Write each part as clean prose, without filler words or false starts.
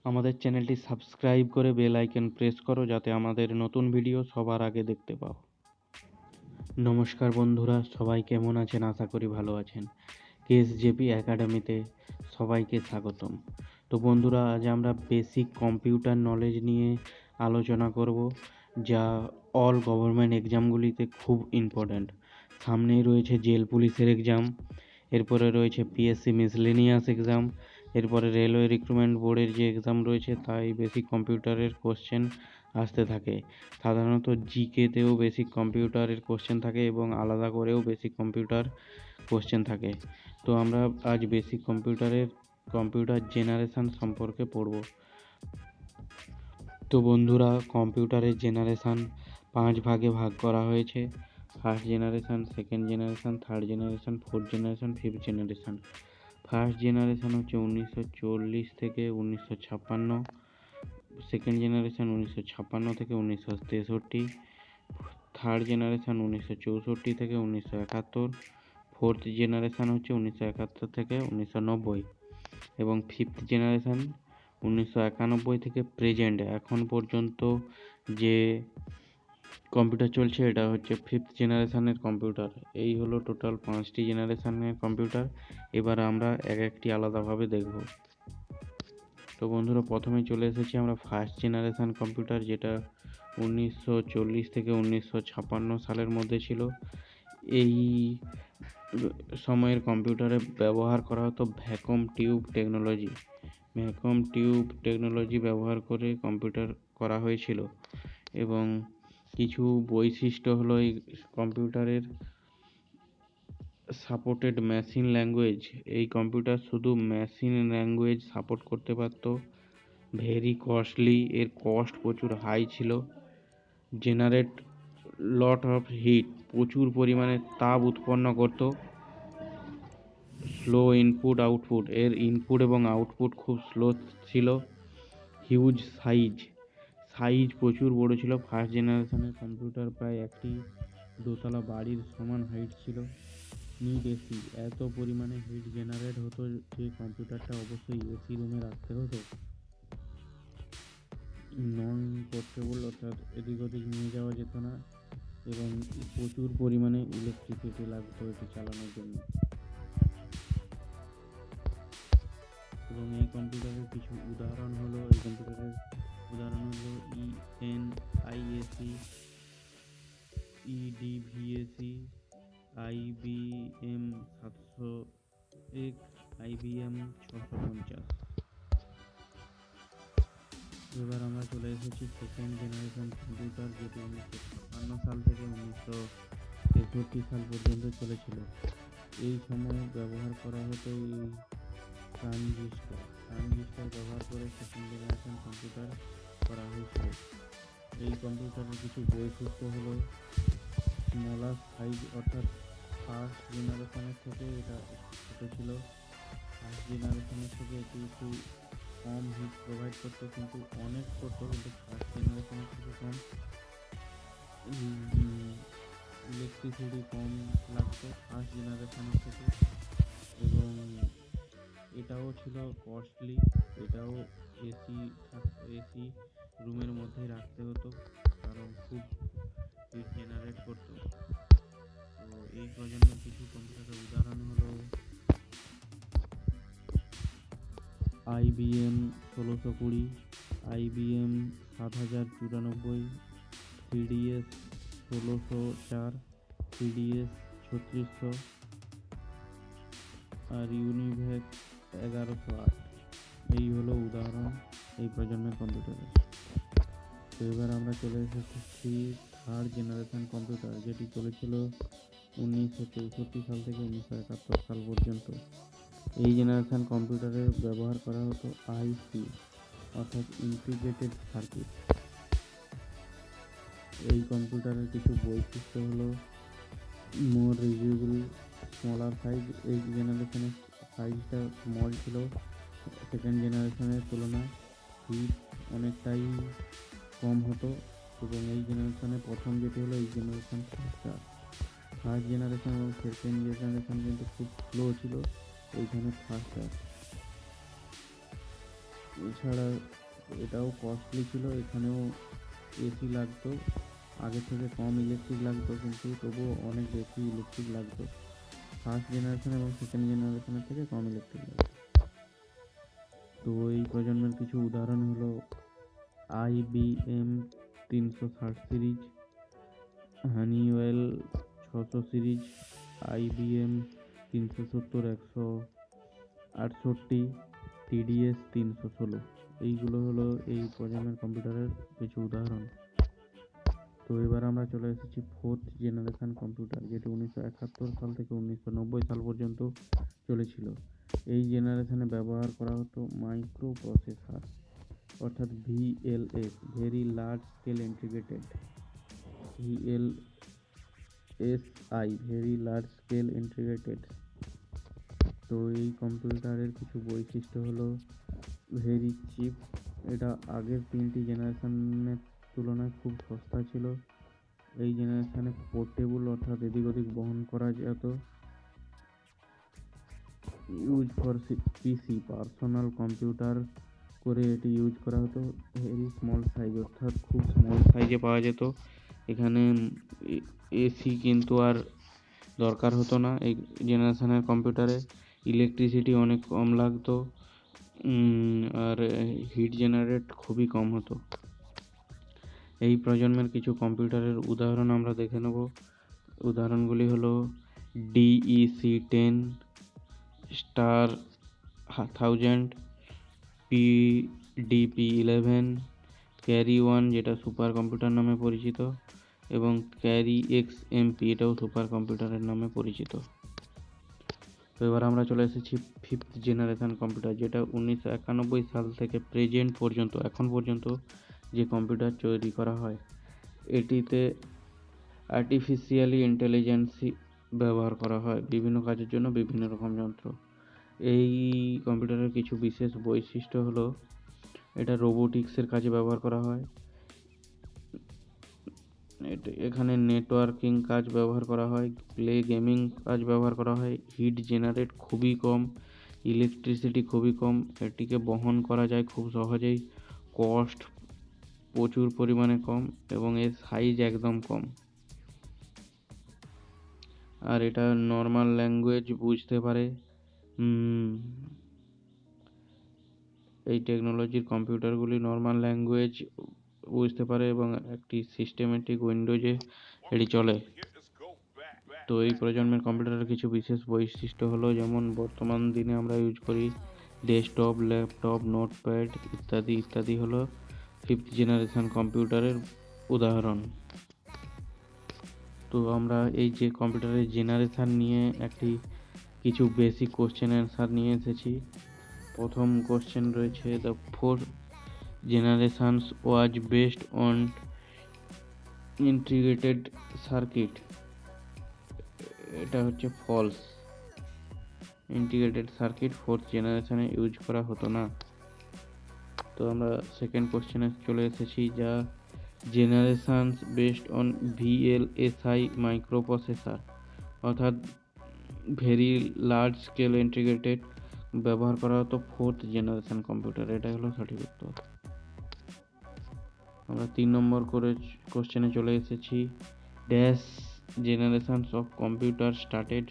আমাদের চ্যানেলটি সাবস্ক্রাইব করে বেল আইকন প্রেস করো যাতে আমাদের নতুন ভিডিও সবার আগে দেখতে পাও। নমস্কার বন্ধুরা, সবাই কেমন আছেন? আশা করি ভালো আছেন। কেএসজেপি একাডেমিতে সবাইকে স্বাগতম। তো বন্ধুরা, আজ আমরা বেসিক কম্পিউটার নলেজ নিয়ে আলোচনা করব, যা অল গভর্নমেন্ট এক্সামগুলিতে খুব ইম্পর্ট্যান্ট। সামনেই রয়েছে জেল পুলিশের এক্সাম, এরপরে রয়েছে পিএসসি মিসলেনিয়াস এক্সাম, এরপরে রেলওয়ে রিক্রুটমেন্ট বোর্ডের যে এক্সাম রয়েছে তাই বেসিক কম্পিউটারের কোশ্চেন আসতে থাকে। সাধারণত জিকেতেও বেসিক কম্পিউটারের কোশ্চেন থাকে এবং আলাদা করেও বেসিক কম্পিউটার কোশ্চেন থাকে। তো আমরা আজ বেসিক কম্পিউটার জেনারেশন সম্পর্কে পড়ব। তো বন্ধুরা, কম্পিউটারের জেনারেশন 5 ভাগে ভাগ করা হয়েছে: first generation, second generation, third generation, fourth generation, fifth generation. First generation হচ্ছে 1940 থেকে 1956, সেকেন্ড জেনারেশন 1956 থেকে 1963, থার্ড জেনারেশন 1964 থেকে 1971, ফোর্থ জেনারেশন হচ্ছে 1971 থেকে 1990 এবং ফিফথ জেনারেশন 1991 থেকে প্রেজেন্ট এখন পর্যন্ত যে কম্পিউটার চলছে এটা হচ্ছে ফিফথ জেনারেশনের কম্পিউটার। এই হলো টোটাল 5টি জেনারেশনের কম্পিউটার। এবার আমরা এক একটি আলাদাভাবে দেখব। তো বন্ধুরা, প্রথমে চলে এসেছি আমরা ফার্স্ট জেনারেশন কম্পিউটার, যেটা 1940 থেকে 1956 সালের মধ্যে ছিল। এই সময়ের কম্পিউটারে ব্যবহার করা হতো ভ্যাকুয়াম টিউব টেকনোলজি ব্যবহার করে কম্পিউটার করা হয়েছিল। এবং কিছু বৈশিষ্ট্য হলো এই কম্পিউটারের সাপোর্টেড মেশিন ল্যাঙ্গুয়েজ। এই কম্পিউটার শুধু মেশিন ল্যাঙ্গুয়েজ সাপোর্ট করতে পারত। ভেরি কস্টলি, এর কস্ট প্রচুর হাই ছিল। জেনারেট লট অফ হিট, প্রচুর পরিমাণে তাপ উৎপন্ন করত। স্লো ইনপুট আউটপুট, এর ইনপুট এবং আউটপুট খুব স্লো ছিল। হিউজ সাইজ প্রচুর বড় ছিল। ফার্স্ট জেনারেশনের কম্পিউটার প্রায় একটি দোতলা বাড়ির সমান হাইট ছিল। নিড এসি, এত পরিমাণে হিট জেনারেট হতো যে কম্পিউটারটা অবশ্যই এসি রুমে রাখতে হতো। নন পোর্টেবল, অর্থাৎ এদিক ওদিক নিয়ে যাওয়া যেত না এবং প্রচুর পরিমাণে ইলেকট্রিসিটি লাগতো এটি চালানোর জন্য। এবং এই কম্পিউটারের কিছু উদাহরণ হলো ইএনআইএসি, ইডিভিএসি, IBM 701, IBM 650। এবার আমরা চলে এসেছি সেকেন্ড জেনারেশন কম্পিউটার, যেটি 1956 সাল থেকে 1963 সাল পর্যন্ত চলেছিল। এই সময় ব্যবহার করা হতো এই ট্রানজিস্টর ব্যবহার করে সেকেন্ড জেনারেশন কম্পিউটার করা হয়েছিল। এই কম্পিউটারের কিছু বৈশিষ্ট্য হলো স্মলার সাইজ, অর্থাৎ ফার্স্ট জেনারেশনের থেকে এটা ছোট ছিল। ফার্স্ট জেনারেশনের থেকে এটি একটু কম হিট প্রোভাইড করতো, কিন্তু অনেক করতো, কিন্তু ফার্স্ট জেনারেশনের থেকে কম। ইলেকট্রিসিটি কম লাগতো ফার্স্ট জেনারেশনের থেকে। এবং এটাও ছিল কস্টলি, এটাও এসি রুমের মধ্যেই রাখতে হতো, কারণ খুব হিট জেনারেট করতো। তো এই প্রজন্মের কিছু কম্পিউটারের উদাহরণ হলো IBM 1620, IBM 7094, CDS 1604, CDS 3600 আর ইউনিভ্যাক 1108। এই হলো উদাহরণ এই প্রজন্মের কম্পিউটারের। তো এবার আমরা চলে এসেছি থার্ড জেনারেশন কম্পিউটার, যেটি চলেছিল 1964 সাল থেকে 1971 সাল পর্যন্ত। এই জেনারেশন কম্পিউটারে ব্যবহার করা হতো আইসি, অর্থাৎ ইন্টিগ্রেটেড সার্কিট। এই কম্পিউটারের কিছু বৈশিষ্ট্য হলো মোর রিউজেবল, স্মলার সাইজ। এই জেনারেশনের সাইজটা স্মল ছিল সেকেন্ড জেনারেশনের তুলনায়। হিট অনেকটাই কম হতো। এবং এই জেনারেশনের প্রথম যেটি হলো এই জেনারেশন ফার্স্ট জেনারেশন এবং সেকেন্ড জেনারেশন কিন্তু খুব স্লো ছিল, এইখানে ফাস্টার। এছাড়া এটাও কস্টলি ছিল, এখানেও এসি লাগতো, আগে থেকে কম ইলেকট্রিক লাগতো কিন্তু তবুও অনেক বেশি ইলেকট্রিক লাগতো। ফার্স্ট জেনারেশন এবং সেকেন্ড জেনারেশনের থেকে কম ইলেকট্রিক লাগতো। তো এই প্রজন্মের কিছু উদাহরণ হলো IBM 360 series, Honeywell 600 series, IBM 370 168, TDS 316। এইগুলো হলো এই প্রজন্মের কম্পিউটারের কিছু উদাহরণ। তো এবার আমরা চলে এসেছি ফোর্থ জেনারেশন কম্পিউটার, যেটি 1971 সাল থেকে 1990 সাল পর্যন্ত চলেছিল। এই জেনারেশনে ব্যবহার করা হতো মাইক্রো প্রসেসর, অর্থাৎ VLS, very large scale integrated, VLSI, very large scale integrated. তো এই কম্পিউটারের কিছু বৈশিষ্ট্য হলো ভেরি চিপ, এটা আগের 3টি জেনারেশনের তুলনায় খুব সস্তা ছিল। এই জেনারেশনে পোর্টেবল, অর্থাৎ এদিক ওদিক বহন করা যেত। Use for PC, personal computer করে এটি ইউজ করা হতো। ভেরি স্মল সাইজ, অর্থাৎ খুব স্মল সাইজে পাওয়া যেত। এখানে এসি কিন্তু আর দরকার হতো না এই জেনারেশনের কম্পিউটারে। ইলেকট্রিসিটি অনেক কম লাগতো, আর হিট জেনারেট খুবই কম হতো। এই প্রজন্মের কিছু কম্পিউটারের উদাহরণ আমরা দেখে নেব। উদাহরণগুলি হলো DEC10, স্টার 1000, PDP-11, ক্যারি-1 যেটা সুপার কম্পিউটার নামে পরিচিত, এবং ক্যারি-XMP, এটাও সুপার কম্পিউটারের নামে পরিচিত। তো এবার আমরা চলে এসেছি ফিফথ জেনারেশন কম্পিউটার, যেটা 1991 সাল থেকে প্রেজেন্ট পর্যন্ত, এখন পর্যন্ত যে কম্পিউটার তৈরি করা হয়। এটিতে আর্টিফিশিয়ালি ইন্টেলিজেন্স ব্যবহার করা হয় বিভিন্ন কাজের জন্য, বিভিন্ন রকম যন্ত্র। এই কম্পিউটারের কিছু বিশেষ বৈশিষ্ট্য হলো এটা রোবোটিক্সের কাজে ব্যবহার করা হয়, এখানে নেটওয়ার্কিং কাজ ব্যবহার করা হয়, প্লে গেমিং কাজ ব্যবহার করা হয়, হিট জেনারেট খুবই কম, ইলেকট্রিসিটি খুবই কম, এটিকে বহন করা যায় খুব সহজেই, কস্ট প্রচুর পরিমাণে কম, এবং এর সাইজ একদম কম। আর এটা নর্মাল ল্যাঙ্গুয়েজ বুঝতে পারে। এই টেকনোলজির কম্পিউটারগুলি নর্মাল ল্যাঙ্গুয়েজ বুঝতে পারে এবং একটি সিস্টেমেটিক উইন্ডোজে এটি চলে। তো এই প্রজন্মের কম্পিউটারের কিছু বিশেষ বৈশিষ্ট্য হলো, যেমন বর্তমান দিনে আমরা ইউজ করি ডেস্কটপ, ল্যাপটপ, নোটপ্যাড ইত্যাদি ইত্যাদি হলো ফিফথ জেনারেশন কম্পিউটারের উদাহরণ। তো আমরা এই যে কম্পিউটারের জেনারেশন নিয়ে কিছু বেসিক কোশ্চেন অ্যান্সার নিয়ে এসেছি। প্রথম কোশ্চেন রয়েছে, the fourth generations was based on integrated circuit. এটা হচ্ছে ফলস, ইন্টিগ্রেটেড সার্কিট ফোর্থ জেনারেশনে ইউজ করা হতো না। তো আমরা সেকেন্ড কোশ্চেনে চলে এসেছি, যা generations based on VLSI microprocessor, অর্থাৎ ভেরি লার্জ স্কেল ইন্টিগ্রেটেড ব্যবহার করা হতো ফোর্থ জেনারেশন কম্পিউটার। এটা হলো সঠিক উত্তর। আমরা 3 নম্বর করে কোশ্চেনে চলে এসেছি, dash generations of computer started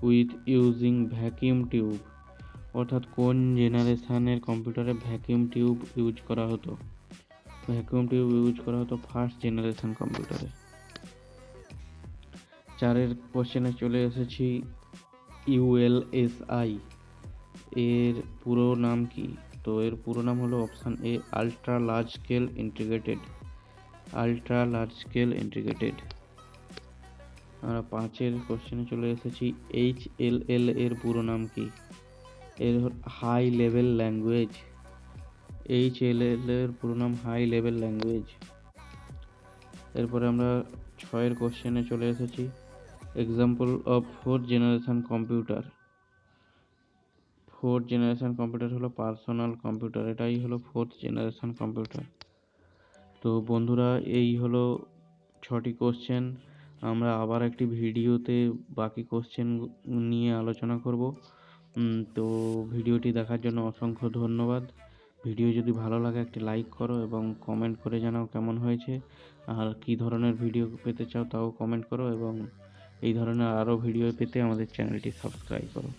with using vacuum tube, অর্থাৎ কোন জেনারেশনের কম্পিউটারে ভ্যাকিউম টিউব ইউজ করা হতো। ভ্যাকুয়াম টিউব ইউজ করা হতো ফার্স্ট জেনারেশন কম্পিউটারে। 4 কোশ্চেনে চলে এসেছি, ULSI এর পুরো নাম কি? তো এর পুরো নাম হলো option A, ultra large scale integrated, ultra large scale integrated. আমরা 5 কোশ্চেনে চলে এসেছি, HLL এর পুরো নাম কি? এর হাই লেভেল ল্যাঙ্গুয়েজ, HLL এর পুরো নাম হাই লেভেল ল্যাঙ্গুয়েজ। এরপরে আমরা 6 কোশ্চেনে চলে এসেছি, example of fourth generation computer. Fourth generation computer হলো পার্সোনাল কম্পিউটার, এটাই হলো ফোর্থ জেনারেশন কম্পিউটার। তো বন্ধুরা, এই হলো 6টি কোশ্চেন। আমরা আবার একটি ভিডিওতে বাকি কোশ্চেন নিয়ে আলোচনা করব। তো ভিডিওটি দেখার জন্য অসংখ্য ধন্যবাদ। ভিডিও যদি ভালো লাগে একটি লাইক করো এবং কমেন্ট করে জানাও কেমন হয়েছে, আর কী ধরনের ভিডিও পেতে চাও তাও কমেন্ট করো, এবং এই ধরনের আরও ভিডিও পেতে আমাদের চ্যানেলটি সাবস্ক্রাইব করো।